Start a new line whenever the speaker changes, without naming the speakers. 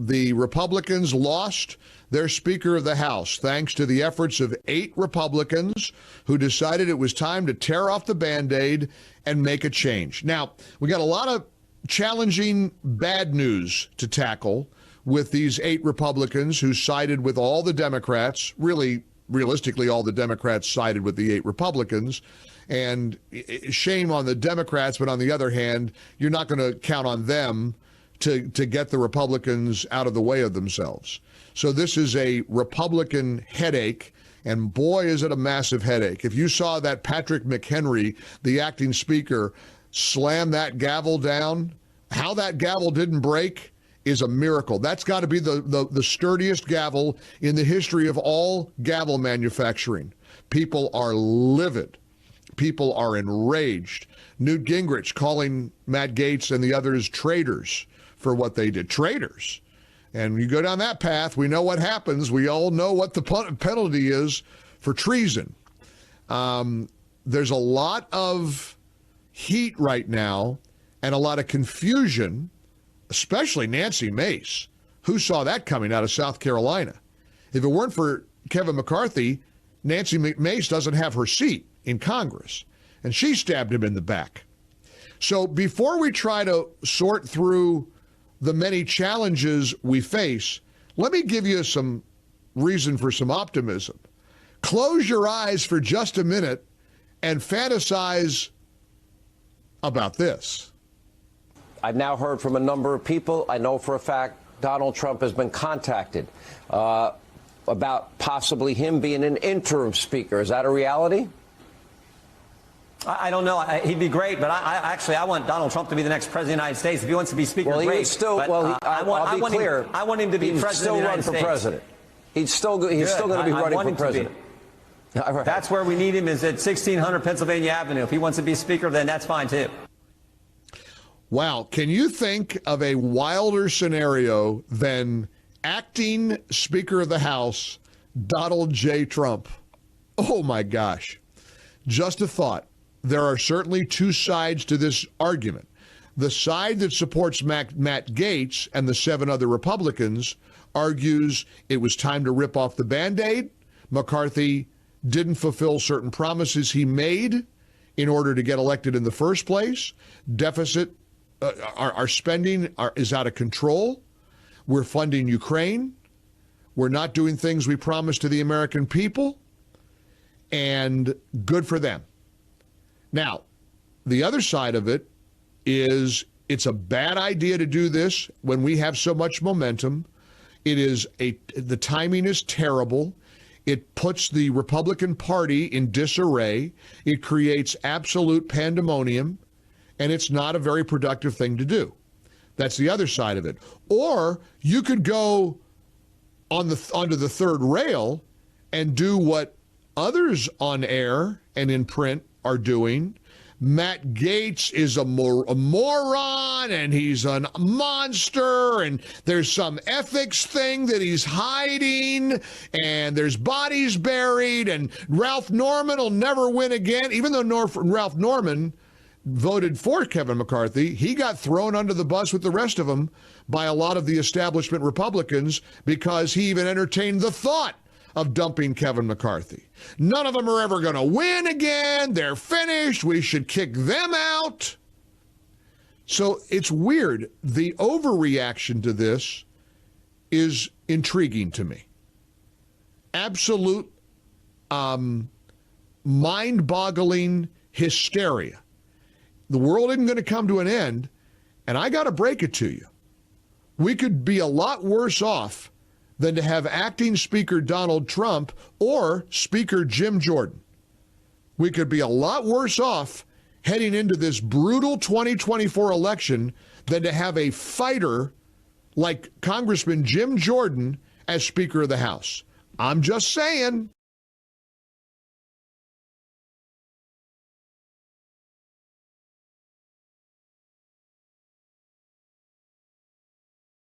the Republicans lost their Speaker of the House thanks to the efforts of 8 Republicans who decided it was time to tear off the Band-Aid and make a change. Now, we got a lot of challenging bad news to tackle with these 8 Republicans who sided with all the Democrats. Really, realistically, all the Democrats sided with the 8 Republicans. And shame on the Democrats, but on the other hand, you're not going to count on them to get the Republicans out of the way of themselves. So this is a Republican headache, and boy, is it a massive headache. If you saw that Patrick McHenry, the acting speaker, slam that gavel down, how that gavel didn't break is a miracle. That's got to be the sturdiest gavel in the history of all gavel manufacturing. People are livid. People are enraged. Newt Gingrich calling Matt Gaetz and the others traitors for what they did. Traitors. And you go down that path, we know what happens. We all know what the penalty is for treason. There's a lot of heat right now and a lot of confusion, especially Nancy Mace. Who saw that coming out of South Carolina? If it weren't for Kevin McCarthy, Nancy Mace doesn't have her seat in Congress, and she stabbed him in the back. So before we try to sort through the many challenges we face, let me give you some reason for some optimism. Close your eyes for just a minute and fantasize about this.
I've now heard from a number of people. I know for a fact Donald Trump has been contacted about possibly him being an interim speaker. Is that a reality?
I don't know. He'd be great, but I want Donald Trump to be the next president of the United States. If he wants to be speaker,
well,
great.
I
want him to be president of the United States.
President. He's still going to be running for president.
Right. That's where we need him, is at 1600 Pennsylvania Avenue. If he wants to be speaker, then that's fine too.
Wow. Can you think of a wilder scenario than acting Speaker of the House, Donald J. Trump? Oh, my gosh. Just a thought. There are certainly 2 sides to this argument. The side that supports Matt Gaetz and the 7 other Republicans argues it was time to rip off the Band-Aid. McCarthy didn't fulfill certain promises he made in order to get elected in the first place. Deficit, our spending is out of control. We're funding Ukraine. We're not doing things we promised to the American people. And good for them. Now, the other side of it is it's a bad idea to do this when we have so much momentum. The timing is terrible. It puts the Republican Party in disarray. It creates absolute pandemonium, and it's not a very productive thing to do. That's the other side of it. Or you could go onto the third rail and do what others on air and in print are doing. Matt Gaetz is a moron, and he's a monster, and there's some ethics thing that he's hiding, and there's bodies buried, and Ralph Norman will never win again. Even though Ralph Norman voted for Kevin McCarthy, he got thrown under the bus with the rest of them by a lot of the establishment Republicans because he even entertained the thought of dumping Kevin McCarthy. None of them are ever going to win again. They're finished. We should kick them out. So it's weird. The overreaction to this is intriguing to me. Absolute mind-boggling hysteria. The world isn't going to come to an end, and I got to break it to you. We could be a lot worse off than to have acting Speaker Donald Trump or Speaker Jim Jordan. We could be a lot worse off heading into this brutal 2024 election than to have a fighter like Congressman Jim Jordan as Speaker of the House. I'm just saying.